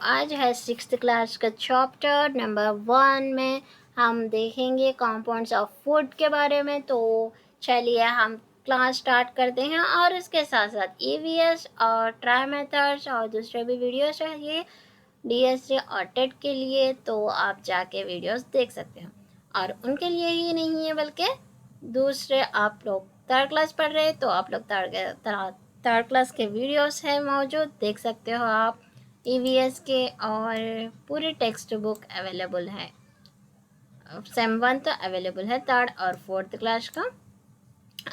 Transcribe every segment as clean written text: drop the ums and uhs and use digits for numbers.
आज है 6th class का चैप्टर नंबर 1 में हम देखेंगे कंपाउंड्स ऑफ फूड के बारे में। तो चलिए हम क्लास स्टार्ट करते हैं और इसके साथ साथ ईवीएस और ट्राई मेथड्स और दूसरे भी वीडियोस चाहिए डीएससी और टेट के लिए, तो आप जाके वीडियोस देख सकते हैं। और उनके लिए ही नहीं है बल्कि दूसरे, आप लोग थर्ड क्लास पढ़ रहे हैं तो आप लोग थर्ड क्लास के वीडियोस है मौजूद, देख सकते हो आप ईवीएस के। और पूरी टेक्स्ट बुक अवेलेबल है, सेम 1 तो अवेलेबल है थर्ड और फोर्थ क्लास का।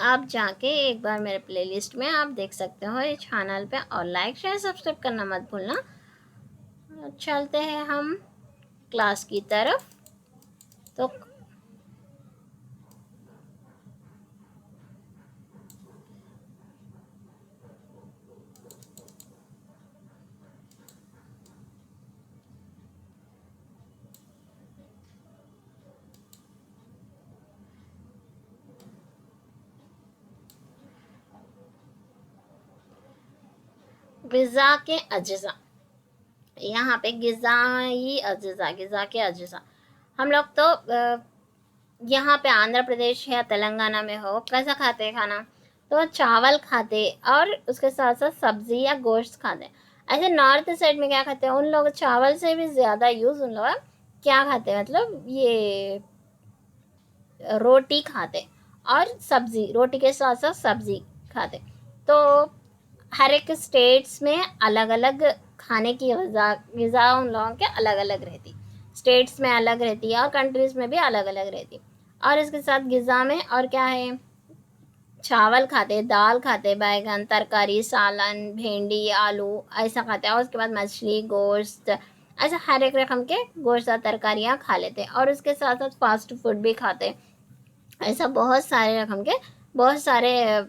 आप जाके एक बार मेरे प्लेलिस्ट में आप देख सकते हो इस चैनल पे, और लाइक शेयर सब्सक्राइब करना मत भूलना। चलते हैं हम क्लास की तरफ। तो ग़िज़ा के अज्जा, यहाँ पे ग़िज़ा के अज्जा हम लोग तो यहाँ पे आंध्र प्रदेश या तेलंगाना में हो कैसा खाते हैं खाना, तो चावल खाते और उसके साथ साथ सब्जी या गोश्त खाते। ऐसे नॉर्थ साइड में क्या खाते हैं उन लोग, चावल से भी ज़्यादा यूज़ उन लोग क्या खाते हैं, मतलब ये रोटी खाते और सब्जी, रोटी के साथ साथ सब्जी खाते। तो हर एक स्टेट्स में अलग अलग खाने की ग़िज़ा उन लोगों के अलग अलग रहती, स्टेट्स में अलग रहती है और कंट्रीज़ में भी अलग अलग रहती। और इसके साथ ग़िज़ा में और क्या है, चावल खाते, दाल खाते, बैगन, तरकारी, सालन, भिंडी, आलू ऐसा खाते हैं। और उसके बाद मछली, गोश्त, ऐसा हर एक रकम के गोश्त और तरकारियाँ खा लेते हैं। और उसके साथ साथ फास्ट फूड भी खाते, ऐसा बहुत सारे रकम के बहुत सारे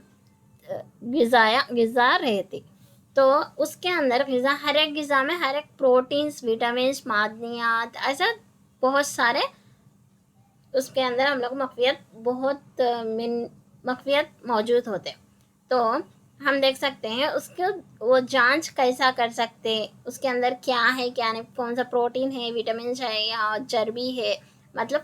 ग़िज़ा रहती। तो उसके अंदर ग़िज़ा, हर एक ग़िज़ा में हर एक प्रोटीन्स, विटामिन्स, मादनियात, ऐसा बहुत सारे उसके अंदर हम लोग मखफियत मौजूद होते। तो हम देख सकते हैं उसको वो जांच कैसा कर सकते, उसके अंदर क्या है क्या नहीं, कौन सा प्रोटीन है, विटामिन है या चर्बी है, मतलब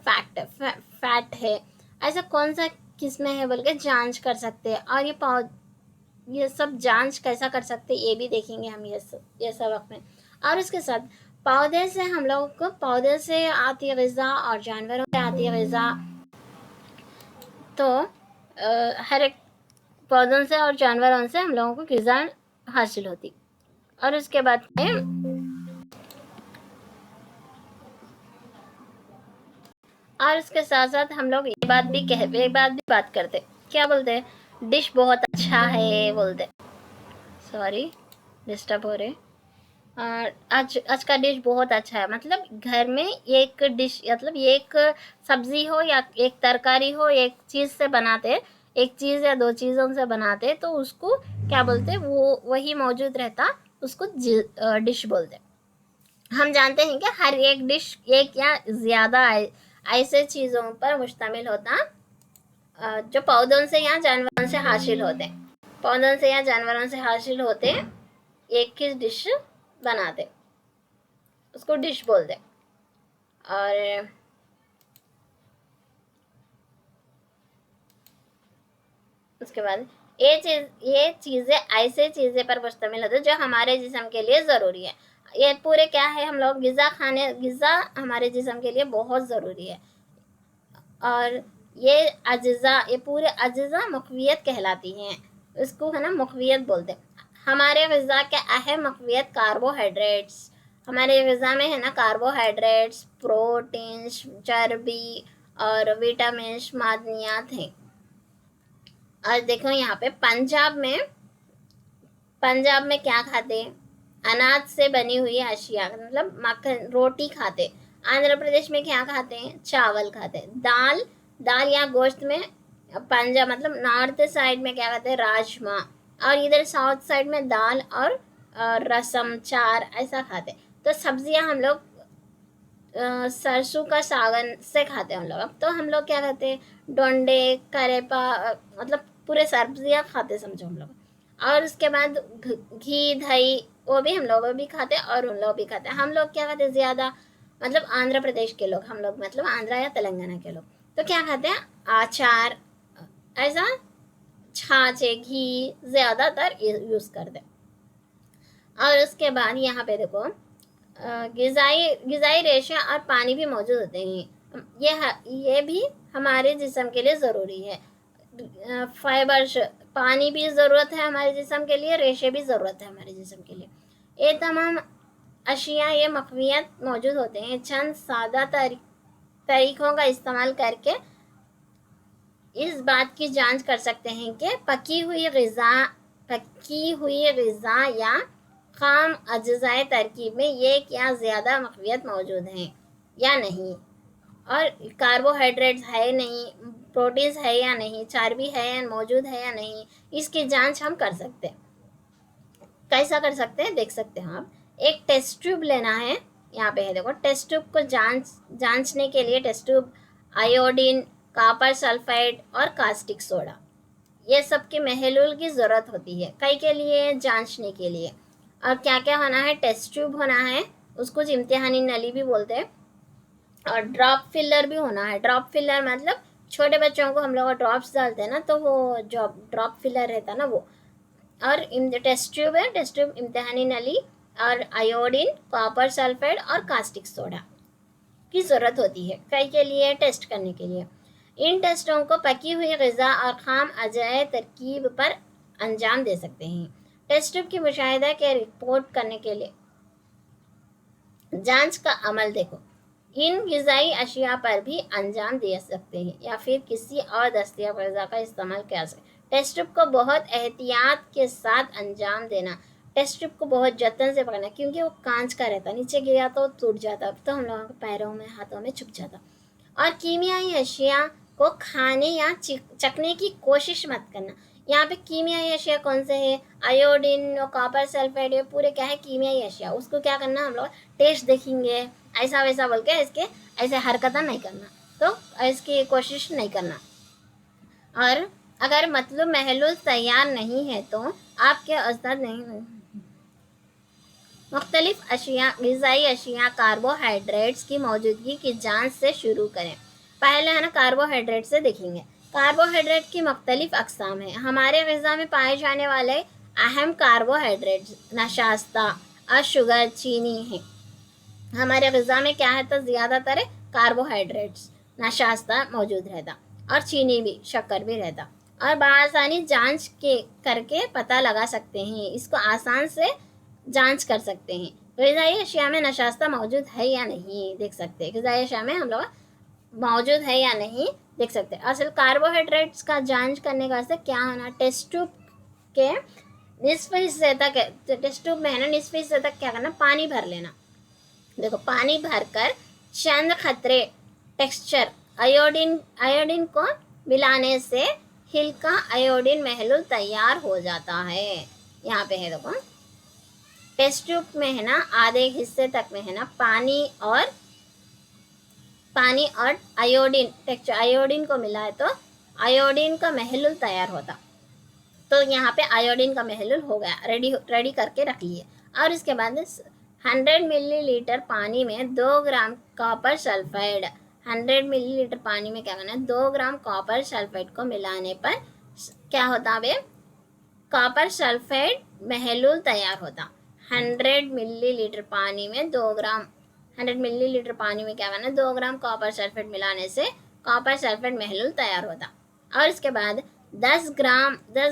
फैट है, ऐसा कौन सा किस में है बोल के जांच कर सकते हैं। और ये सब जांच कैसा कर सकते ये भी देखेंगे हम ये सबक में। और उसके साथ पौधे से हम लोगों को, पौधे से आती है ग़िज़ा और जानवरों से आती है ग़िज़ा। तो हर एक पौधों से और जानवरों से हम लोगों को ग़िज़ा हासिल होती। और उसके बाद और उसके साथ साथ हम लोग एक बात भी बात करते, क्या बोलते, डिश बहुत अच्छा है बोलते, सॉरी डिस्टर्ब हो रहे। आज का डिश बहुत अच्छा है, मतलब घर में एक डिश, मतलब एक सब्जी हो या एक तरकारी हो, एक चीज़ से बनाते, एक चीज़ या दो चीज़ों से बनाते, तो उसको क्या बोलते, वो वही मौजूद रहता, उसको डिश बोलते। हम जानते हैं कि हर एक डिश एक या ज़्यादा ऐसे चीज़ों पर मुश्तमिल होता जो पौधों से या जानवरों से हासिल होते, पौधों से या जानवरों से हासिल होते, एक ही डिश बनाते, उसको डिश बोलते। और उसके बाद ये चीज़ें ऐसे चीज़ें पर मुश्तमिल होती है जो हमारे जिस्म के लिए ज़रूरी है। ये पूरे क्या है, हम लोग ग़िज़ा हमारे जिस्म के लिए बहुत ज़रूरी है। और ये पूरे अज्जा मुखवियत कहलाती हैं, इसको है ना मुखवियत बोलते। हमारे ग़िज़ा के अहम मुखवियत कार्बोहाइड्रेट्स, हमारे ग़िज़ा में है ना कार्बोहाइड्रेट्स, प्रोटीन्स, चर्बी और विटामिन्स, मादनियात हैं। और देखो यहाँ पे पंजाब में क्या खाते, अनाज से बनी हुई अशिया, मतलब मक्खन, रोटी खाते। आंध्र प्रदेश में क्या खाते हैं, चावल खाते हैं। दाल या गोश्त में पंजाब, मतलब नॉर्थ साइड में क्या खाते हैं, राजमा। और इधर साउथ साइड में दाल और रसम, चार ऐसा खाते। तो सब्जियां हम लोग सरसों का सागन से खाते हैं हम लोग। तो हम लोग क्या खाते हैं, डोंडे, करेपा, मतलब पूरे सब्जियां खाते समझो हम लोग। और उसके बाद घी दही वो भी हम लोग भी खाते हैं और उन लोग भी खाते हैं। हम लोग क्या खाते हैं ज़्यादा, मतलब आंध्र प्रदेश के लोग, हम लोग मतलब आंध्रा या तेलंगाना के लोग तो क्या खाते हैं, अचार, ऐसा छाछ घी ज़्यादातर यूज़ करते हैं। और उसके बाद यहाँ पे देखो ग़िज़ाई रेशा और पानी भी मौजूद होते हैं। ये भी हमारे जिस्म के लिए ज़रूरी है। फाइबर, पानी भी ज़रूरत है हमारे जिस्म के लिए, रेशे भी ज़रूरत है हमारे जिस्म के लिए। ये तमाम अशिया ये मखवियत मौजूद होते हैं। चंद सादा तरीक़ों का इस्तेमाल करके इस बात की जांच कर सकते हैं कि पकी हुई ग़िज़ा या खाम अज्जाए तरकीब में ये क्या ज़्यादा मखवियत मौजूद हैं या नहीं, और कार्बोहाइड्रेट्स है नहीं, प्रोटीन्स है या नहीं, चर्बी है या मौजूद है या नहीं, इसकी जांच हम कर सकते हैं। कैसा कर सकते हैं देख सकते हैं आप। एक टेस्ट ट्यूब लेना है, यहाँ पे है देखो, टेस्ट ट्यूब को जांचने के लिए test tube iodine, copper sulphide और कास्टिक सोडा, ये सब के महलूल की ज़रूरत होती है कई के लिए जांचने के लिए। और क्या क्या होना है, टेस्ट ट्यूब होना है, उसको इम्तिहानी नली भी बोलते हैं, और ड्रॉप फिलर भी होना है। ड्रॉप फिलर मतलब छोटे बच्चों को हम लोग ड्रॉप्स डालते हैं ना, तो वो जो ड्रॉप फिलर रहता है ना वो। और टेस्ट ट्यूब है, टेस्ट ट्यूब इम्तिहानी नली और आयोडीन, कॉपर सल्फाइड और कास्टिक सोडा की ज़रूरत होती है कई के लिए टेस्ट करने के लिए। इन टेस्टों को पकी हुई ग़िज़ा और खाम अजाए तरकीब पर अंजाम दे सकते हैं। टेस्ट ट्यूब की मुशाहिदा के रिपोर्ट करने के लिए जांच का अमल देखो, इन ग़िज़ाई अशिया पर भी अंजाम दे सकते हैं या फिर किसी और दस्तयाब ग़िज़ा का इस्तेमाल कर सकते हैं। टेस्ट ट्यूब को बहुत एहतियात के साथ अंजाम देना, टेस्ट ट्यूब को बहुत जतन से पकड़ना, क्योंकि वो कांच का रहता, नीचे गिरा तो टूट जाता, तो हम लोगों के पैरों में हाथों में छुप जाता। और कीमियाई अशिया को खाने या चखने की कोशिश मत करना। यहाँ पे कीमियाई अशिया कौन से है, आयोडीन और कॉपर सल्फाइड, ये पूरे क्या है कीमियाई अशिया, उसको क्या करना हम लोग टेस्ट देखेंगे, ऐसा वैसा बोल के इसके ऐसे हरकत नहीं करना, तो इसकी कोशिश नहीं करना। और अगर मतलब महलूल तैयार नहीं है तो आपके औसत नहीं, मुख्तलिफ अशिया ग़िज़ाई अशिया कार्बोहाइड्रेट्स की मौजूदगी की जांच से शुरू करें। पहले है ना कार्बोहाइड्रेट से देखेंगे। कार्बोहाइड्रेट की मुख्तलिफ अक़साम है। हमारे ग़िज़ा में पाए जाने वाले अहम कार्बोहाइड्रेट्स नशास्ता और शुगर, चीनी हैं। हमारे ग़िज़ा में क्या है तो ज़्यादातर कार्बोहाइड्रेट्स, नशास्ता मौजूद रहता और चीनी भी, शक्कर भी रहता, और बआसानी जांच करके पता लगा सकते हैं, इसको आसान से जांच कर सकते हैं। ग़िज़ाई अशिया में नशास्ता मौजूद है या नहीं देख सकते हैं, ग़िज़ाई अशिया में हम लोग मौजूद है या नहीं देख सकते। असल कार्बोहाइड्रेट्स का जांच करने का वास्ते क्या होना, टेस्ट ट्यूब के निसफ हिस्से तक, टेस्ट ट्यूब में है ना निसफ हिस्से तक क्या करना, पानी भर लेना। देखो पानी भरकर चंद खतरे टेक्सचर आयोडीन को मिलाने से हल्का आयोडीन महलूल तैयार हो जाता है। यहाँ पे है देखो, टेस्ट ट्यूब में है ना आधे हिस्से तक में है ना पानी और आयोडीन को मिलाए तो आयोडीन का महलूल तैयार होता। तो यहाँ पे आयोडीन का महलूल हो गया, रेडी करके रख लिए। और इसके बाद 100 मिलीलीटर पानी में 2 ग्राम कॉपर सल्फाइड, 100 मिलीलीटर पानी में क्या करना है, 2 ग्राम कॉपर सल्फाइड को मिलाने पर क्या होता है, कॉपर सल्फाइड महलूल तैयार होता। 100 मिलीलीटर पानी में 2 ग्राम, 100 मिलीलीटर पानी में क्या करना है, 2 ग्राम कॉपर सल्फेट मिलाने से कॉपर सल्फेट महलूल तैयार होता। और इसके बाद 10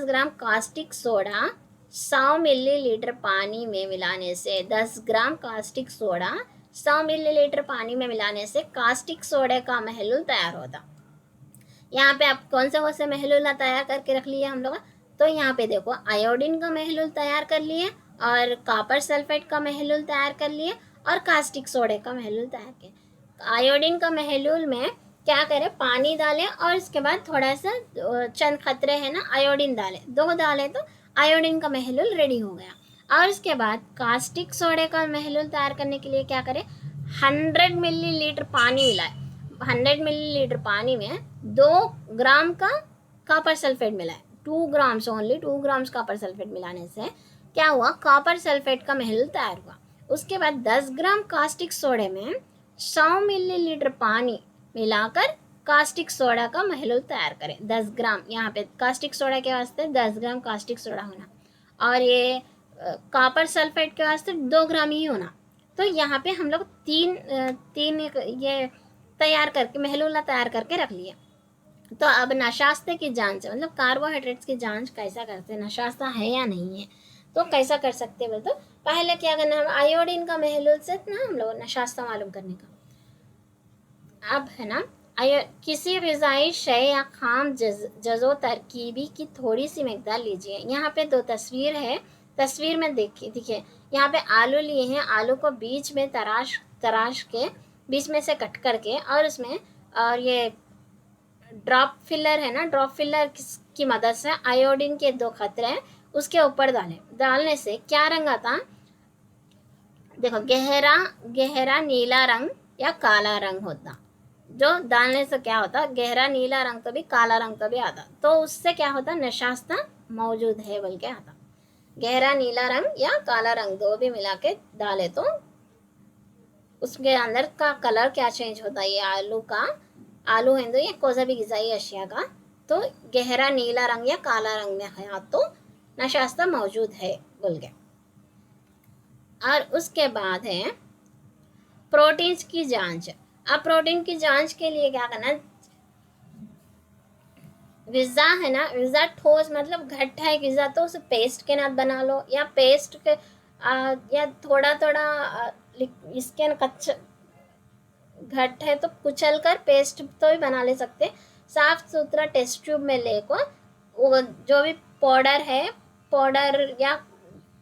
ग्राम कास्टिक सोडा 100 मिलीलीटर पानी में मिलाने से, 10 ग्राम कास्टिक सोडा 100 मिलीलीटर पानी में मिलाने से कास्टिक सोडे का महलूल तैयार होता। यहाँ पे आप कौन से महलूल तैयार करके रख लिए हम लोग, तो यहाँ पे देखो आयोडीन का महलूल तैयार कर लिए और कॉपर सल्फेट का महलूल तैयार कर लिए और कास्टिक सोडे का महलूल तैयार किया। आयोडीन का महलूल में क्या करें, पानी डालें और इसके बाद थोड़ा सा चंद खतरे है ना आयोडीन डालें, 2 डालें तो आयोडीन का महलूल रेडी हो गया। और इसके बाद कास्टिक सोडे का महलूल तैयार करने के लिए क्या करें, 100 मिलीलीटर पानी मिलाए, 100 मिलीलीटर पानी में 2 ग्राम का कॉपर सल्फेट मिलाए, 2 grams only, 2 grams copper sulphate मिलाने से क्या हुआ, कॉपर सल्फेट का महलूल तैयार हुआ। उसके बाद 10 ग्राम कास्टिक सोडे में 100 मिलीलीटर पानी मिलाकर कास्टिक सोडा का महलूल तैयार करें। 10 ग्राम, यहाँ पे कास्टिक सोडा के वास्ते 10 ग्राम कास्टिक सोडा होना, और ये कॉपर सल्फेट के वास्ते 2 ग्राम ही होना। तो यहाँ पे हम लोग तीन ये तैयार करके महलूला तैयार करके रख लिया। तो अब नशास्ते की जांच, मतलब कार्बोहाइड्रेट्स की जांच कैसा करते हैं, नशास्ता है या नहीं है, तो कैसा कर सकते हैं बोल, तो पहले क्या करना है, आयोडीन का महलूल से ना हम लोग नशास्ता मालूम करने का। अब है ना, किसी ग़िज़ाई शय या खाम जज़ो तरकीबी की थोड़ी सी मकदार लीजिए। यहाँ पे 2 तस्वीर है, तस्वीर में देखिए यहाँ पे आलू लिए हैं, आलू को बीच में तराश के बीच में से कट करके, और उसमें और ये ड्रॉप फिलर है ना, ड्रॉप फिलर की मदद से आयोडीन के 2 खतरे उसके ऊपर डालने से क्या रंग आता, देखो गहरा नीला रंग या काला रंग होता। जो डालने से क्या होता, गहरा नीला रंग तो भी काला रंग तो भी आता, तो उससे क्या होता, नशास्ता मौजूद है बोल के आता। गहरा नीला रंग या काला रंग दो भी मिला के डाले तो उसके अंदर का कलर क्या चेंज होता है, ये आलू है तो ये कोई भी ग़िज़ाई अशिया का तो गहरा नीला रंग या काला रंग में है तो नशास्ता मौजूद है बोल के। और उसके बाद है प्रोटीन्स की जांच। अब प्रोटीन की जांच के लिए क्या करना, ग़िज़ा है ना, ग़िज़ा ठोस मतलब घट्टा है ग़िज़ा तो उसे पेस्ट के नाथ बना लो, या पेस्ट के या थोड़ा इसके कच्चा घट है तो कुचल कर पेस्ट तो भी बना ले सकते। साफ सुथरा टेस्ट ट्यूब में लेकर वो जो भी पाउडर या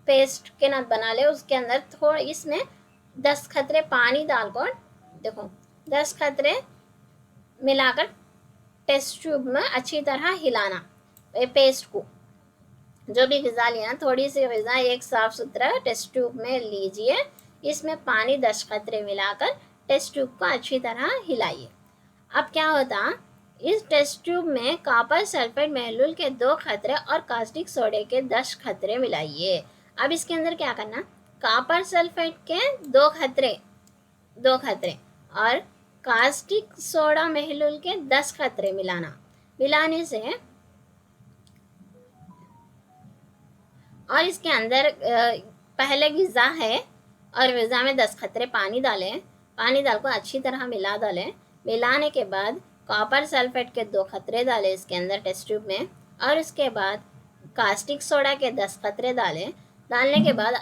पेस्ट के नाथ बना ले, उसके अंदर थोड़ा इसमें 10 खतरे पानी डालकर, देखो 10 खतरे मिलाकर टेस्ट ट्यूब में अच्छी तरह हिलाना। पेस्ट को जो भी ग़िज़ा लेना, थोड़ी सी ग़िज़ा एक साफ सुथरा टेस्ट ट्यूब में लीजिए, इसमें पानी 10 खतरे मिलाकर टेस्ट ट्यूब को अच्छी तरह हिलाइए। अब क्या होता, इस टेस्ट ट्यूब में कॉपर सल्फेट महलूल के 2 खतरे और कास्टिक सोडे के 10 खतरे मिलाइए। अब इसके अंदर क्या करना, कॉपर सल्फेट के 2 खतरे और कास्टिक सोडा महलूल के 10 खतरे मिलाने से, और इसके अंदर पहले ग़िज़ा है और ग़िज़ा में 10 खतरे पानी डालकर अच्छी तरह मिलाने के बाद कॉपर सल्फेट के 2 खतरे डाले इसके अंदर टेस्ट ट्यूब में, और उसके बाद कास्टिक सोडा के 10 खतरे डालने के बाद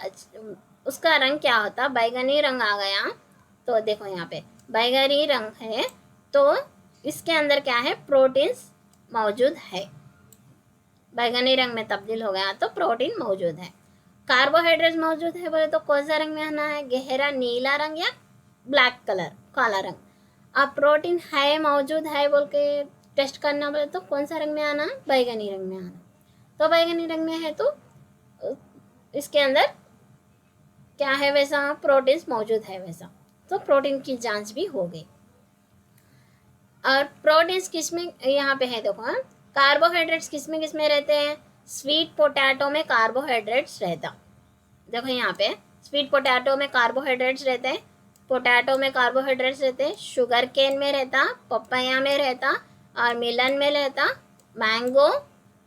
उसका रंग क्या होता, बैगनी रंग आ गया। तो देखो यहाँ पे बैगनी रंग है तो इसके अंदर क्या है, प्रोटीन्स मौजूद है, बैगनी रंग में तब्दील हो गया तो प्रोटीन मौजूद है। कार्बोहाइड्रेट मौजूद है बोले तो कौन सा रंग में आना है, गहरा नीला रंग या ब्लैक कलर काला रंग। अब प्रोटीन है मौजूद है बोल के टेस्ट करना बोले तो कौन सा रंग में आना, बैगनी रंग में आना। तो बैगनी रंग में है तो इसके अंदर क्या है, वैसा प्रोटीन्स मौजूद है वैसा, तो प्रोटीन की जांच भी हो गई। और प्रोटीन्स किसमें यहाँ पे है, देखो कार्बोहाइड्रेट्स किसमें रहते हैं, स्वीट पोटैटो में कार्बोहाइड्रेट्स रहता। देखो यहाँ पे स्वीट पोटैटो में कार्बोहाइड्रेट्स रहते हैं, शुगर केन में रहता, पपाया में रहता, और मिलन में रहता, मैंगो,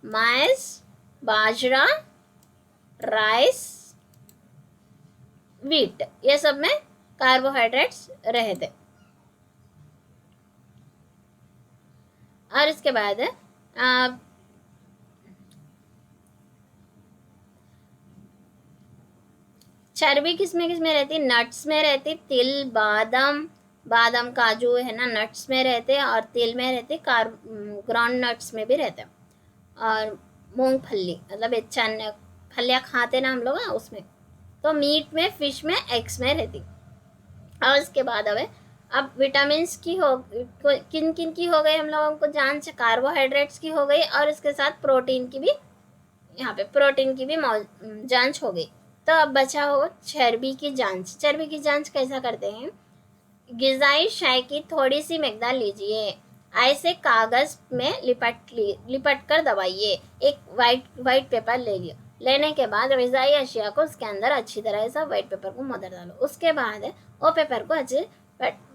माइस, बाजरा, राइस, व्हीट, ये सब में कार्बोहाइड्रेट्स रहते। और इसके बाद चर्बी किसमें रहती, नट्स में रहती, तिल, बादाम काजू है ना, नट्स में रहते, और तिल में रहते, ग्राउंड नट्स में भी रहते, और मूंगफली मतलब चने फलियाँ खाते ना हम लोग ना, उसमें तो मीट में, फिश में, एग्स में रहती। और उसके बाद अब विटामिन्स की किन की हो गई हम लोगों को जांच, कार्बोहाइड्रेट्स की हो गई, और इसके साथ प्रोटीन की भी, यहाँ पे प्रोटीन की भी जांच हो गई। तो अब बचा हो चर्बी की जांच कैसा करते हैं, ग़िज़ाई शय की थोड़ी सी मकदार लीजिए, ऐसे कागज में लिपट कर दबाइए। एक वाइट पेपर ले लिया। लेने के बाद ग़िज़ाई अशिया को उसके अंदर अच्छी तरह से वाइट पेपर को मोड़ डालो। उसके बाद वो पेपर को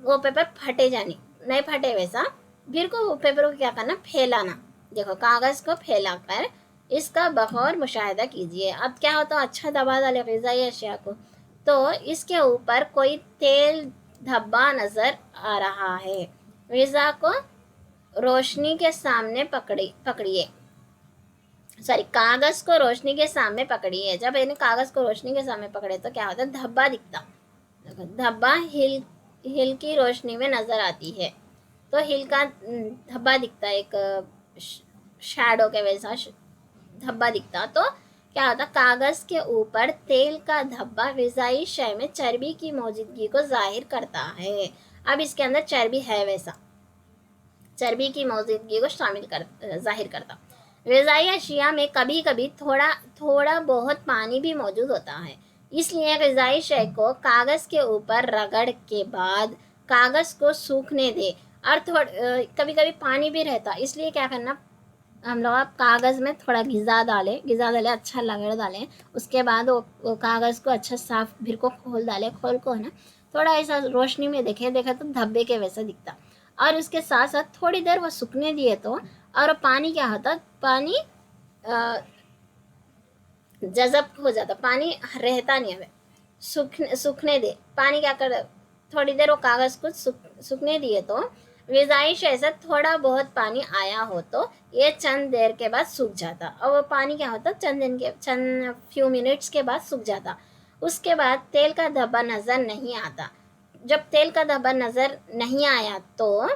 वो पेपर फटे जाने नहीं फटे वैसा, फिर को वो पेपर को क्या करना, फैलाना। देखो कागज़ को फैलाकर इसका बगौर मुशाहिदा कीजिए। अब क्या होता है, अच्छा दबा डाले ग़िज़ाई अशिया को, तो इसके ऊपर कोई तेल धब्बा नज़र आ रहा है। ग़िज़ा को रोशनी के सामने पकड़िए, सॉरी कागज़ को रोशनी के सामने पकड़िए। जब इन्हें कागज़ को रोशनी के सामने पकड़े तो क्या होता है, धब्बा दिखता। धब्बा हिल की रोशनी में नज़र आती है, तो हिल का धब्बा दिखता, एक शैडो के वैसा धब्बा दिखता। तो क्या होता, कागज़ के ऊपर तेल का धब्बा ग़िज़ाई शय में चर्बी की मौजूदगी को जाहिर करता है। अब इसके अंदर चर्बी है, वैसा चर्बी की मौजूदगी को जाहिर करता। ग़िज़ाई अशिया में कभी कभी थोड़ा बहुत पानी भी मौजूद होता है, इसलिए ग़िज़ाई शय को कागज़ के ऊपर रगड़ के बाद कागज़ को सूखने दे। और कभी कभी पानी भी रहता, इसलिए क्या करना, हम लोग कागज़ में थोड़ा ग़िज़ा डाले अच्छा रगड़ डालें। उसके बाद वो कागज़ को अच्छा साफ फिर को खोल को है ना, थोड़ा ऐसा रोशनी में देखे तो धब्बे के वैसा दिखता। और उसके साथ साथ थोड़ी देर वो सूखने दिए तो, और पानी क्या होता, पानी जज़ब हो जाता, पानी रहता नहीं है, सूखने दे। पानी क्या कर, थोड़ी देर वो कागज़ को सूखने दिए तो ग़िज़ाई शय से थोड़ा बहुत पानी आया हो तो ये चंद देर के बाद सूख जाता। और वो पानी क्या होता, चंद फ्यू मिनट्स के बाद सूख जाता। उसके बाद तेल का धब्बा नज़र नहीं आता। जब तेल का धब्बा नज़र नहीं आया तो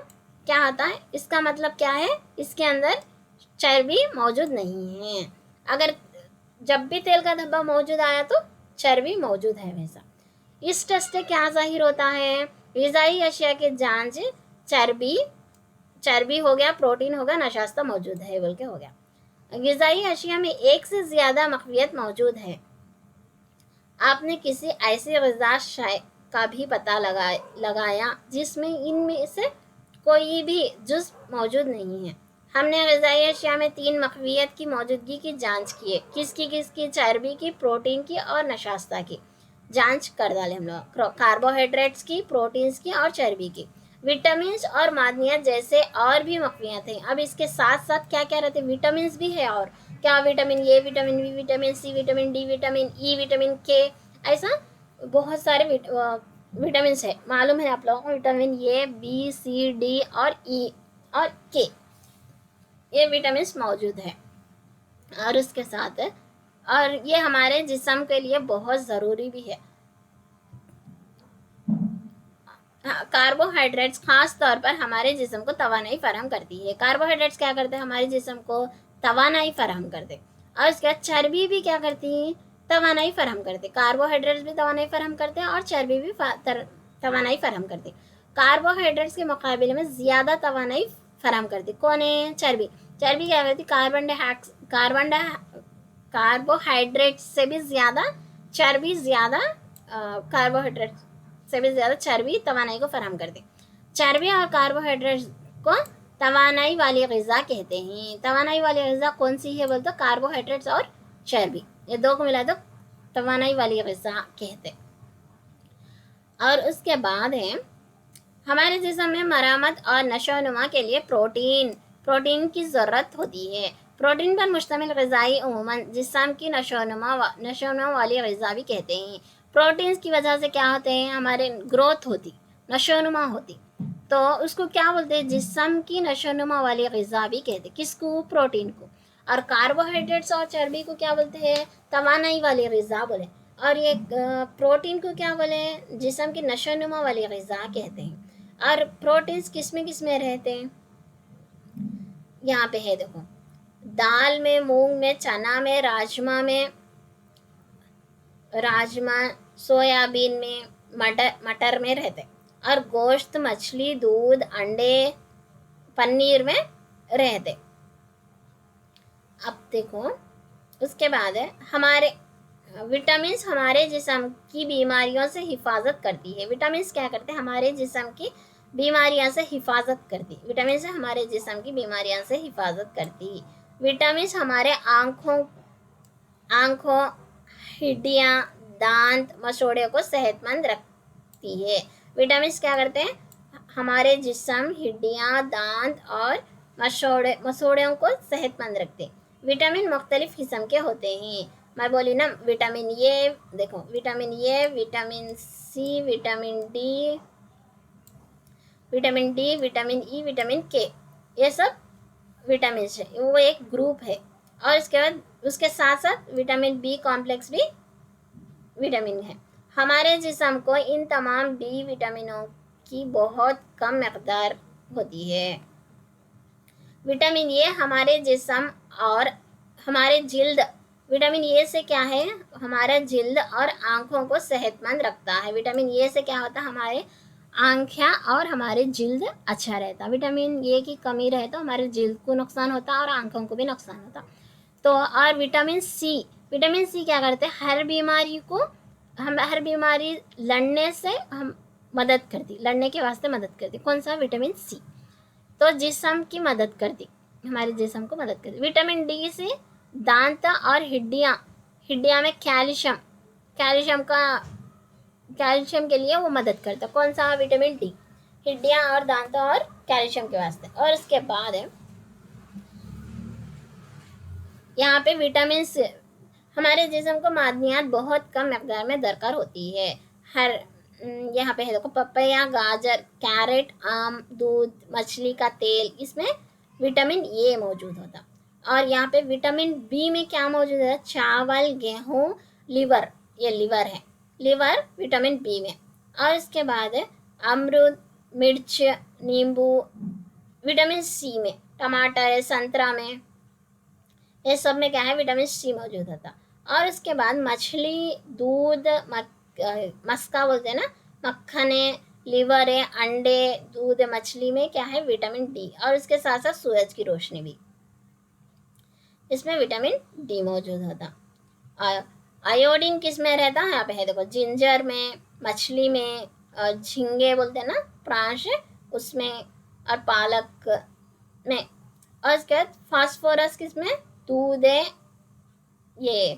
क्या होता है, इसका मतलब क्या है, इसके अंदर चर्बी मौजूद नहीं है। अगर जब भी तेल का धब्बा मौजूद आया तो चर्बी मौजूद है वैसा। इस टेस्ट से क्या जाहिर होता है, ग़िज़ाई अशिया की जांच चर्बी हो गया, प्रोटीन होगा, नशास्ता मौजूद है बोल के हो गया। ग़िज़ाई अशिया में एक से ज़्यादा मखवियत मौजूद है। आपने किसी ऐसी ग़िज़ा शय का भी पता लगाया जिसमें इनमें से कोई भी जुज़्व मौजूद नहीं है। हमने ग़िज़ाई अशिया में 3 मखवियत की मौजूदगी की जांच की है। किसकी, चर्बी की, प्रोटीन की और नशास्ता की जांच कर डाले हम लोग। कार्बोहाइड्रेट्स की, प्रोटीन्स की और चर्बी की। विटामिन और मादनियत जैसे और भी मखवियत हैं। अब इसके साथ साथ क्या क्या रहते हैं, विटामिन भी है, और क्या, vitamin A, vitamin B, vitamin C, vitamin D, vitamin E, vitamin K, ऐसा बहुत सारे विटामिन है। मालूम है आप लोगों को, vitamin A, B, C, D और ई और के, ये विटामिन मौजूद है। और उसके साथ और ये हमारे जिस्म के लिए बहुत ज़रूरी भी है। कार्बोहाइड्रेट्स खास तौर पर हमारे जिस्म को तवानाई फराहम करती है। कार्बोहाइड्रेट्स क्या करते हैं, हमारे जिस्म को तवानाई फराहम करते। और उसके बाद चर्बी भी क्या करती है, तवानाई फराहम करते। कार्बोहाइड्रेट्स भी तवानाई फराहम करते हैं और चर्बी भी तवानाई फराहम करते। कार्बोहाइड्रेट्स के मुकाबले में ज़्यादा तवानाई फराहम करती कौन है, चर्बी। चर्बी क्या करती, कार्बोहाइड्रेट्स से भी ज़्यादा चर्बी, कार्बोहाइड्रेट से भी ज़्यादा चर्बी तवानाई को फराहम करती। चर्बी और कार्बोहाइड्रेट्स को तवानाई वाली ग़िज़ा कहते हैं। तवानाई वाली ग़िज़ा कौन सी है बोलते, कार्बोहाइड्रेट्स और चर्बी, ये दो को मिला तो तवानाई वाली ग़िज़ा कहते। और उसके बाद है हमारे जिस्म में मरामत और नशोनुमा के लिए प्रोटीन की ज़रूरत होती है। प्रोटीन पर मुश्तमिल ग़िज़ाई अमूमन जिस्म की नशोनुमा वाली ग़िज़ा भी कहते हैं। प्रोटीन्स की वजह से क्या होते हैं, हमारे ग्रोथ होती, नशोनुमा होती, तो उसको क्या बोलते हैं, जिस्म की नशोनुमा वाली ग़िज़ा भी कहते हैं। किसको, प्रोटीन को। और कार्बोहाइड्रेट्स और चर्बी को क्या बोलते हैं, तवानाई वाली ग़िज़ा बोले। और ये प्रोटीन को क्या बोले, जिस्म की नशोनुमा वाली ग़िज़ा कहते हैं। और प्रोटीन्स किस में रहते हैं, यहाँ पे है देखो, दाल में, मूंग में, चना में, राजमा, सोयाबीन में, मटर में रहते। और गोश्त, मछली, दूध, अंडे, पनीर में रहते। अब देखो उसके बाद है हमारे विटामिन्स हमारे जिस्म की बीमारियों से हिफाजत करती है। विटामिन्स क्या करते हैं, हमारे जिस्म की बीमारियां से हिफाजत करती, विटामिन से हमारे जिस्म की बीमारियां से हिफाजत करती। विटामिन हमारे आँखों, हड्डियाँ, दांत, मसोड़े को सेहतमंद रखती है। विटामिन क्या करते हैं? हमारे जिस्म, हड्डियाँ, दांत और मसोड़ों को सेहतमंद रखते हैं। विटामिन मुख्तलिफ किस्म के होते हैं। मैं बोली ना, विटामिन ए, देखो vitamin A, vitamin C, vitamin D, vitamin E, vitamin K, ये सब विटामिन है, वो एक ग्रुप है। और इसके बाद उसके साथ साथ विटामिन बी कॉम्प्लेक्स भी विटामिन है। हमारे जिस्म को इन तमाम बी विटामिनों की बहुत कम मकदार होती है। विटामिन ए हमारे जिस्म और हमारे जिल्द, विटामिन ए से क्या है? हमारा जिल्द और आँखों को सेहतमंद रखता है। विटामिन ए से क्या होता है? हमारे आँखें और हमारे जिल्द अच्छा रहता। विटामिन ए की कमी रहे तो हमारे जिल्द को नुकसान होता और आँखों को भी नुकसान होता। तो और विटामिन सी क्या करते हैं? हर बीमारी लड़ने से हम मदद करती, लड़ने के वास्ते मदद करती। कौन सा? Vitamin C. तो जिस्म की मदद करती, हमारे जिस्म को मदद करती। विटामिन डी से दांत और हड्डियाँ में कैल्शियम के लिए वो मदद करता। कौन सा? विटामिन डी, हड्डियाँ और दांत और कैल्शियम के वास्ते। और इसके बाद है यहाँ पे विटामिन से हमारे जिस्म को मादनियात बहुत कम मकदार में दरकार होती है। यहाँ पे है देखो, पपैया, गाजर, कैरेट, आम, दूध, मछली का तेल, इसमें विटामिन ए मौजूद होता। और यहाँ पे विटामिन बी में क्या मौजूद है? चावल, गेहूँ, लिवर, ये लिवर है, लिवर विटामिन बी में। और इसके बाद है अमरूद, मिर्च, नींबू, विटामिन सी में, टमाटर, संतरा में, ये सब में क्या है? विटामिन सी मौजूद होता। और इसके बाद मछली, दूध, मस्का बोलते हैं ना, मक्खन है, लिवर है, अंडे, दूध, मछली में क्या है? Vitamin D. और इसके साथ साथ सूरज की रोशनी भी, इसमें विटामिन डी मौजूद होता। आयोडीन किस में रहता है? यहाँ पे है देखो, जिंजर में, मछली में, झींगे बोलते हैं ना, प्रांश, उसमें, और पालक में। और इसके बाद फास्फोरस किस में? दूध है, ये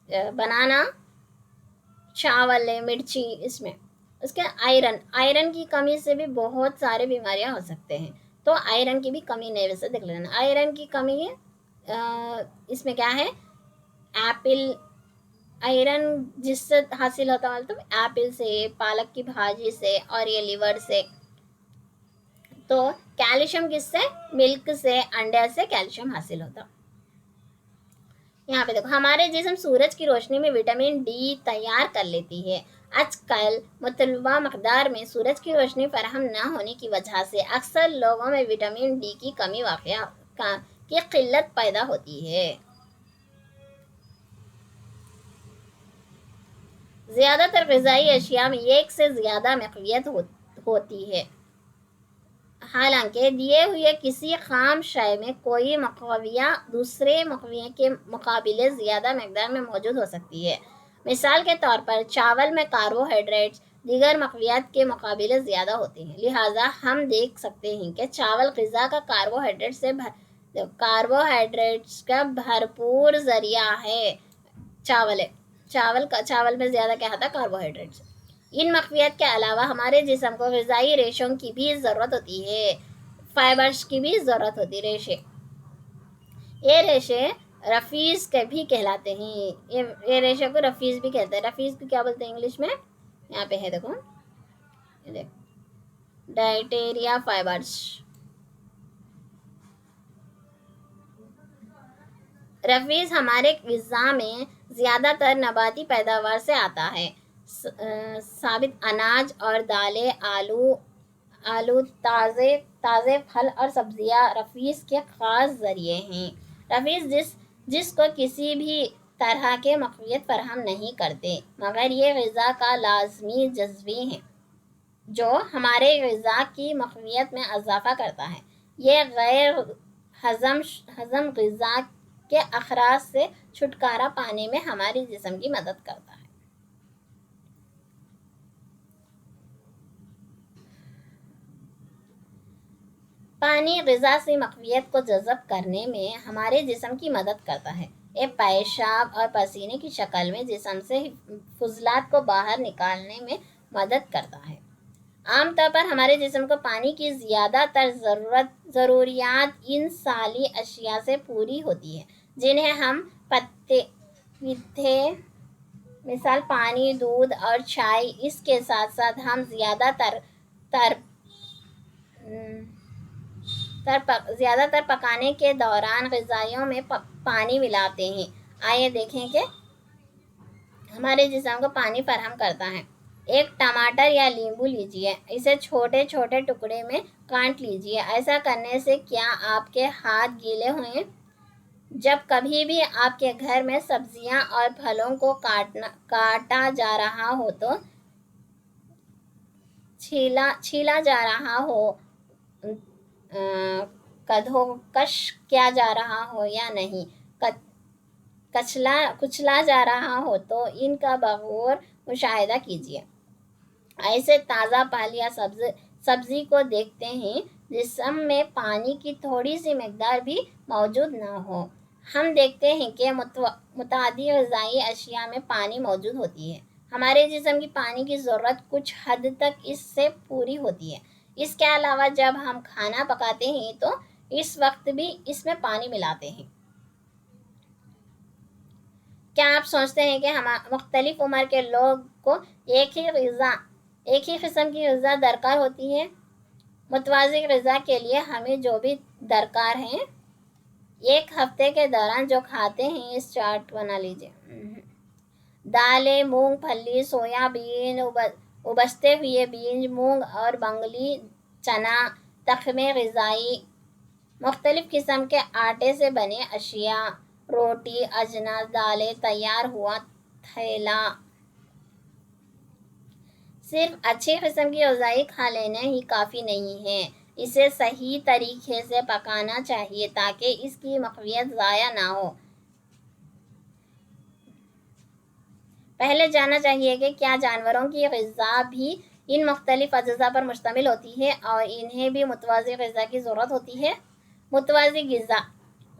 बनाना, चावल है, मिर्ची, इसमें। उसके आयरन की कमी से भी बहुत सारे बीमारियां हो सकते हैं। तो आयरन की भी कमी नहीं, वैसे देख लेना, आयरन की कमी है इसमें क्या है? एप्पल, आयरन जिससे हासिल होता है मतलब एप्पल से, पालक की भाजी से, और ये लिवर से। तो कैल्शियम किससे? मिल्क से, अंडे से कैल्शियम हासिल होता। यहाँ पे देखो, हमारे जिस्म सूरज की रोशनी में विटामिन डी तैयार कर लेती है। आजकल मुतलबा मकदार में सूरज की रोशनी फराहम न होने की वजह से अक्सर लोगों में विटामिन डी की कमी की किल्लत पैदा होती है। ज़्यादातर ग़िज़ाई अशिया में एक से ज़्यादा मक़वियत होती है। हालांकि दिए हुए किसी खाम शय में कोई मक़विया दूसरे मक़विया के मुकाबले ज़्यादा मकदार में मौजूद हो सकती है। मिसाल के तौर पर चावल में कार्बोहाइड्रेट्स दीगर मक़वियात के मुकाबले ज़्यादा होते हैं। लिहाजा हम देख सकते हैं कि चावल ग़िज़ा का कार्बोहाइड्रेट्स का भरपूर ज़रिया है। चावल में ज़्यादा क्या होता है? कार्बोहाइड्रेट्स। इन मक़वियात के अलावा हमारे जिस्म को ग़िज़ाई रेशों की भी ज़रूरत होती है, फाइबर्स की भी ज़रूरत होती है। ये रेशे रफ़ीज़ के भी कहलाते हैं। ये रेशे को रफ़ीज़ भी कहते हैं। रफ़ीज़ को क्या बोलते हैं इंग्लिश में? यहाँ पे है देखो, डाइटेरिया फाइबर्स। रफ़ीज़ हमारे ग़िज़ा में ज़्यादातर नबाती पैदावार से आता है। साबित अनाज और दालें, आलू, ताज़े फल और सब्जियां रफ़ीज़ के ख़ास ज़रिए हैं। रफ़ीज़ जिसको किसी भी तरह के मक़वियत फराहम नहीं करते, मगर ये ग़िज़ा का लाज़मी जज़्वी है जो हमारे ग़िज़ा की मक़वियत में इजाफ़ा करता है। ये गैर हज़म ग़िज़ा के अखराज से छुटकारा पाने में हमारी जिस्म की मदद करता है। पानी ग़िज़ा से मक़वियत को जज़ब करने में हमारे जिस्म की मदद करता है। ये पेशाब और पसीने की शक्ल में जिस्म से फुज़लात को बाहर निकालने में मदद करता है। आमतौर पर हमारे जिस्म को पानी की ज़्यादातर ज़रूरियात इन साली अशिया से पूरी होती है, जिन्हें हम पीते, मिसाल पानी, दूध और चाय। इसके साथ साथ हम ज़्यादातर पकाने के दौरान ग़िज़ाइयों में पानी मिलाते हैं। आइए देखें कि हमारे जिस्म को पानी फराहम करता है। एक टमाटर या नींबू लीजिए, इसे छोटे छोटे टुकड़े में काट लीजिए। ऐसा करने से क्या आपके हाथ गीले हुए? जब कभी भी आपके घर में सब्जियां और फलों को काटा जा रहा हो तो छीला जा रहा हो, कद्दूकस किया जा रहा हो या नहीं, कुचला जा रहा हो तो इनका बगौर मुशाहिदा कीजिए। ऐसे ताज़ा फल या सब्जी को देखते हैं जिसम में पानी की थोड़ी सी मकदार भी मौजूद ना हो। हम देखते हैं कि मुतादी ग़िज़ाई अशिया में पानी मौजूद होती है। हमारे जिस्म की पानी की ज़रूरत कुछ हद तक इससे पूरी होती है। इसके अलावा जब हम खाना पकाते हैं तो इस वक्त भी इसमें पानी मिलाते हैं। क्या आप सोचते हैं कि हम मुख्तलिफ उम्र के लोग को एक ही किस्म की ग़िज़ा दरकार होती है? मुतवाज़ी ग़िज़ा के लिए हमें जो भी दरकार है, एक हफ्ते के दौरान जो खाते हैं, इस चार्ट बना लीजिए। दालें, मूंगफली, सोयाबीन, उबलते हुए बीज, मूंग और बंगाली चना, तख्मे ग़िज़ाई, मुख्तलिफ किस्म के आटे से बने अशिया, रोटी, अजनस, दालें, तैयार हुआ थैला। सिर्फ अच्छी किस्म की ग़िज़ाई खा लेना ही काफ़ी नहीं है, इसे सही तरीके से पकाना चाहिए ताकि इसकी मक़वियत ज़ाया ना हो। पहले जानना चाहिए कि क्या जानवरों की ग़िज़ा भी इन मुख्तलिफ अज़्ज़ा पर मुश्तमिल होती है और इन्हें भी मुतवाज़ी ग़िज़ा की ज़रूरत होती है। मुतवाज़ी ग़िज़ा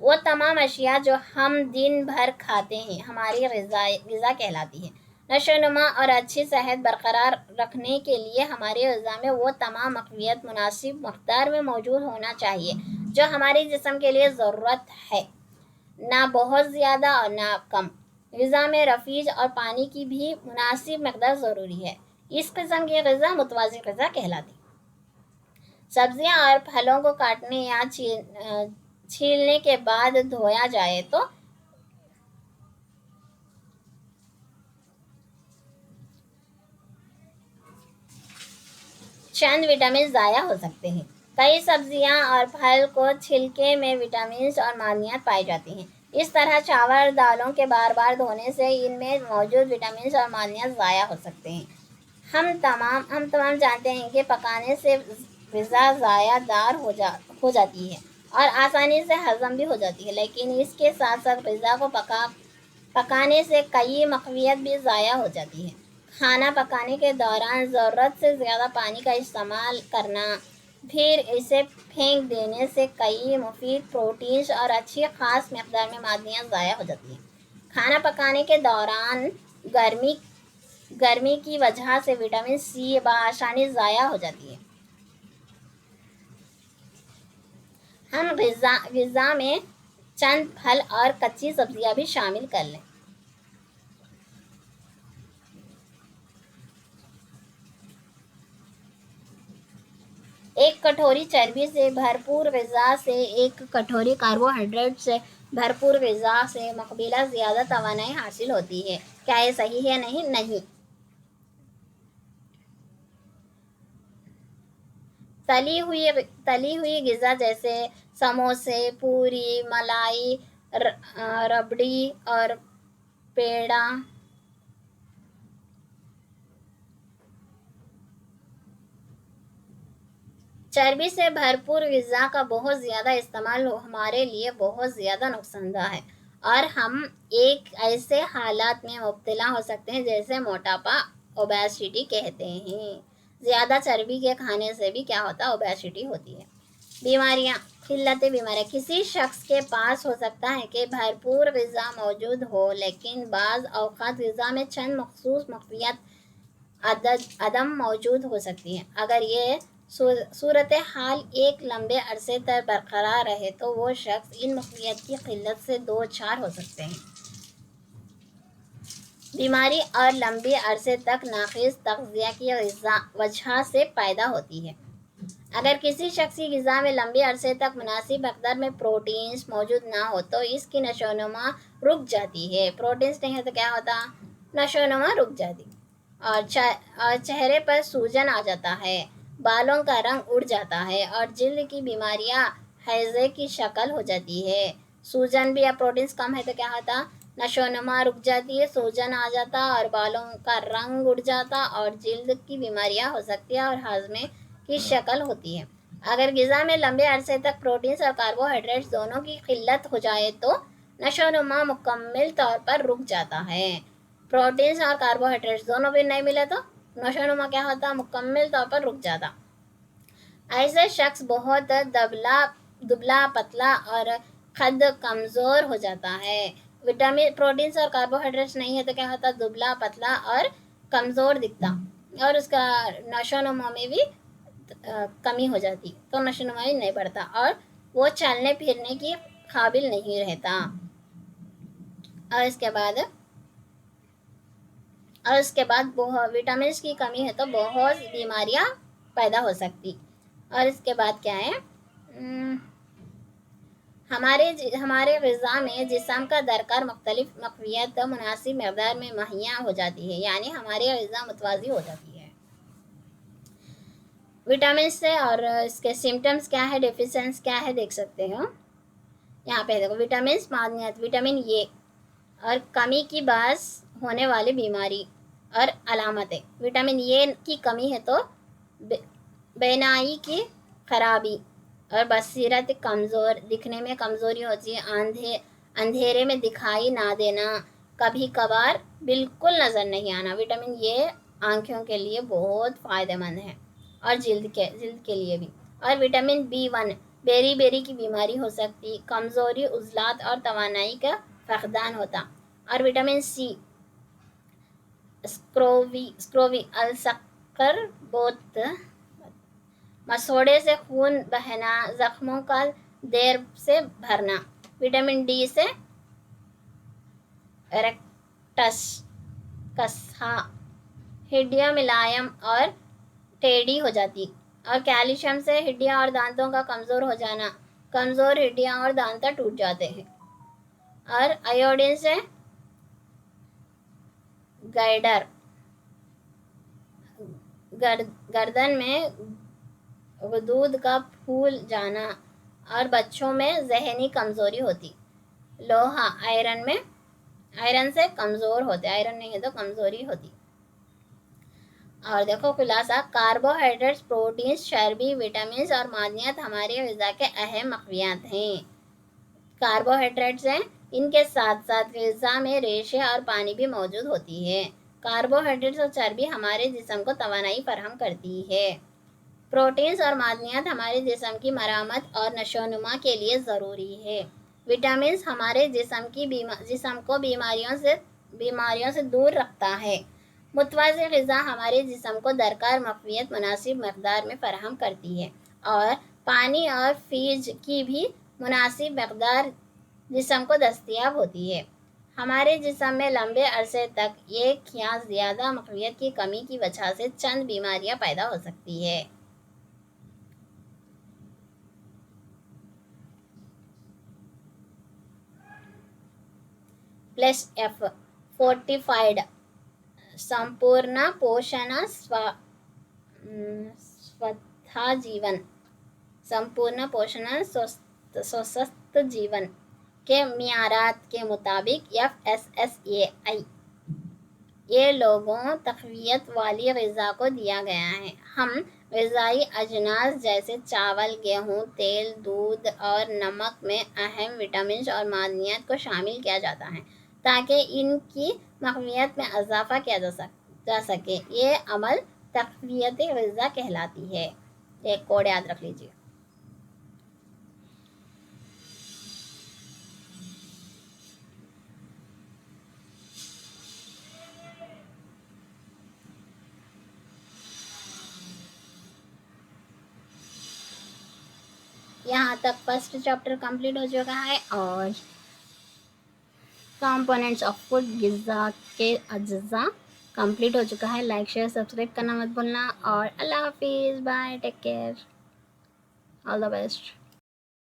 वो तमाम अशिया जो हम दिन भर खाते हैं हमारी ग़िज़ा कहलाती है। नशोनुमा और अच्छी सेहत बरकरार रखने के लिए हमारी ग़िज़ा में वो तमाम मक़वियत मुनासिब मक़दार में मौजूद होना चाहिए जो हमारे जिस्म के लिए ज़रूरत है, ना बहुत ज़्यादा और ना कम। ग़िज़ा में रफ़ीज और पानी की भी मुनासिब मक़दार ज़रूरी है। इस किस्म की ग़िज़ा मुतवाज़ी ग़िज़ा कहलाती। सब्ज़ियाँ और फलों को काटने या छीलने के बाद धोया जाए तो चंद विटामिन ज़ाया हो सकते हैं। कई सब्जियां और फल को छिलके में विटामिन और मादनियात पाई जाती हैं। इस तरह चावल दालों के बार बार धोने से इनमें मौजूद विटामिन और मादनियात ज़ाया हो सकते हैं। हम तमाम जानते हैं कि पकाने से ग़िज़ा ज़ायादार हो जाती है और आसानी से हज़म भी हो जाती है, लेकिन इसके साथ साथ ग़िज़ा को पकाने से कई मक़वियत भी ज़ाया हो जाती है। खाना पकाने के दौरान ज़रूरत से ज़्यादा पानी का इस्तेमाल करना, फिर इसे फेंक देने से कई मुफीद प्रोटीन्स और अच्छी ख़ास मकदार में मादनियात ज़ाया हो जाती हैं। खाना पकाने के दौरान गर्मी की वजह से विटामिन सी बआसानी ज़ाया हो जाती है। हम ग़िज़ा में चंद फल और कच्ची सब्जियां भी शामिल कर लें। एक कटोरी चर्बी से भरपूर ग़िज़ा से एक कटोरी कार्बोहाइड्रेट से भरपूर ग़िज़ा से मुक़ाबिला ज़्यादा तवानाई हासिल होती है। क्या ये सही है? नहीं। तली हुई ग़िज़ा जैसे समोसे, पूरी, मलाई, रबड़ी और पेड़ा चर्बी से भरपूर ग़िज़ा का बहुत ज़्यादा इस्तेमाल हमारे लिए बहुत ज़्यादा नुकसानदेह है और हम एक ऐसे हालात में मुब्तला हो सकते हैं जैसे मोटापा, ओबेसिटी कहते हैं। ज़्यादा चर्बी के खाने से भी क्या होता है? ओबेसिटी होती है। बीमारियाँ, किल्लत बीमारियाँ। किसी शख्स के पास हो सकता है कि भरपूर ग़िज़ा मौजूद हो, लेकिन बाज़ औक़ात ग़िज़ा में चंद मख़सूस मख़फ़ियत अदम मौजूद हो सकती है। अगर ये सूरत हाल एक लंबे अरसे तक बरकरार रहे तो वो शख्स इन मख़फ़ियत की किल्लत से दो चार हो सकते हैं। बीमारी और लंबे अरसे तक नाक़िस तग़ज़िया की वजह से पैदा होती है। अगर किसी शख्स की ग़िज़ा में लंबे अरसे तक मुनासिब मक़दार में प्रोटीन्स मौजूद ना हो तो इसकी नशोनुमा रुक जाती है। प्रोटीन्स नहीं है तो क्या होता? नशोनुमा रुक जाती और चेहरे पर सूजन आ जाता है, बालों का रंग उड़ जाता है और जिल्द की बीमारियां हैज़े की शक्ल हो जाती है। सूजन भी, या प्रोटीन्स कम है तो क्या होता? नशोनुमा रुक जाती है, सूजन आ जाता और बालों का रंग उड़ जाता और जिल्द की बीमारियां हो सकती है और हाजमे की शक्ल होती है। अगर ग़िज़ा में लंबे अरसे तक प्रोटीन्स और कार्बोहाइड्रेट्स दोनों की किल्लत हो जाए तो नशोनुमा मुकम्मल तौर पर रुक जाता है। प्रोटीन्स और कार्बोहाइड्रेट्स दोनों भी नहीं मिले तो नशोनुमा क्या होता? मुकम्मल तौर पर रुक जाता। ऐसे शख्स बहुत दुबला पतला और कद कमज़ोर हो जाता है। विटामिन, प्रोटीन्स और कार्बोहाइड्रेट्स नहीं है तो क्या होता? दुबला पतला और कमज़ोर दिखता और उसका नशोनुमा में भी कमी हो जाती, तो नशोनुमा भी नहीं बढ़ता और वो चलने फिरने की काबिल नहीं रहता। और इसके बाद विटामिन की कमी है तो बहुत बीमारियां पैदा हो सकती। और इसके बाद क्या है? हमारे ग़िज़ा में जिस्म का दरकार मुख्तलिफ मक़वियत मुनासिब मक़दार में मुहैया हो जाती है, यानी हमारी ग़िज़ा मुतवाज़ी हो जाती है। विटामिन से और इसके सिम्टम्स क्या है, डेफिशिएंस क्या है, देख सकते हो यहाँ पे। देखो, विटामिन मादनियत, विटामिन ए और कमी की बास होने वाली बीमारी और अलामतें। विटामिन ए की कमी है तो बेनाई की खराबी और बसीरत कमज़ोर, दिखने में कमज़ोरी होती है, अंधेरे में दिखाई ना देना, कभी कभार बिल्कुल नज़र नहीं आना। विटामिन ए आँखों के लिए बहुत फ़ायदेमंद है और जिल्द के लिए भी। और विटामिन B1 बेरी की बीमारी हो सकती, कमज़ोरी, उज़लात और तवानाई का फ़क़दान होता। और विटामिन सी स्क्रोवी अलसकर बोत, मसोड़े से खून बहना, ज़ख्मों का देर से भरना। विटामिन डी से रेक्टस कस्हा, हड्डियाँ मुलायम और टेढ़ी हो जाती। और कैल्शियम से हड्डियाँ और दांतों का कमज़ोर हो जाना, कमज़ोर हड्डियाँ और दांत टूट जाते हैं। और आयोडीन से गर्दन में दूध का फूल जाना और बच्चों में ज़हनी कमज़ोरी होती। लोहा, आयरन से कमज़ोर होते, आयरन नहीं है तो कमज़ोरी होती। और देखो खुलासा, कार्बोहाइड्रेट्स, प्रोटीन्स, चर्बी, विटामिन और मादनियात हमारी ग़िज़ा के अहम मक़वियात हैं। कार्बोहाइड्रेट्स हैं, इनके साथ साथ ग़िज़ा में रेशे और पानी भी मौजूद होती है। कार्बोहाइड्रेट्स और चर्बी हमारे जिस्म को तवानाई फराहम करती है। प्रोटीन्स और मादनियात हमारे जिस्म की मरामत और नशोनुमा के लिए ज़रूरी है। विटामिन हमारे जिस्म को बीमारियों से दूर रखता है। मुतवाज़ी ग़िज़ा हमारे जिस्म को दरकार मक़वियत मुनासिब मक़दार में फराहम करती है और पानी और फ़ीज की भी मुनासिब मक़दार जिस्म को दस्तयाब होती है। हमारे जिस्म में लंबे अरसे तक एक या ज़्यादा मक़वियत की कमी की वजह से चंद बीमारियां पैदा हो सकती है। प्लस F फोर्टिफाइड संपूर्ण पोषण स्वस्थ जीवन, संपूर्ण पोषण स्वस्थ जीवन के मियारात के मुताबिक FSSAI ये लोगों तक़वियत वाली ग़िज़ा को दिया गया है। हम ग़िज़ाई अजनास जैसे चावल, गेहूँ, तेल, दूध और नमक में अहम विटामिन और मादनियात को शामिल किया जाता है ताकि इनकी मक़वियत में इजाफ़ा किया जा सके। ये अमल तक़वियत ग़िज़ा कहलाती है। एक कोड याद रख लीजिए। यहाँ तक फर्स्ट चैप्टर कंप्लीट हो चुका है और कंपोनेंट्स ऑफ फूड ग़िज़ा के अज्जा कंप्लीट हो चुका है। लाइक शेयर सब्सक्राइब करना मत भूलना और अल्लाह हाफिज़, bye, take care, all the best.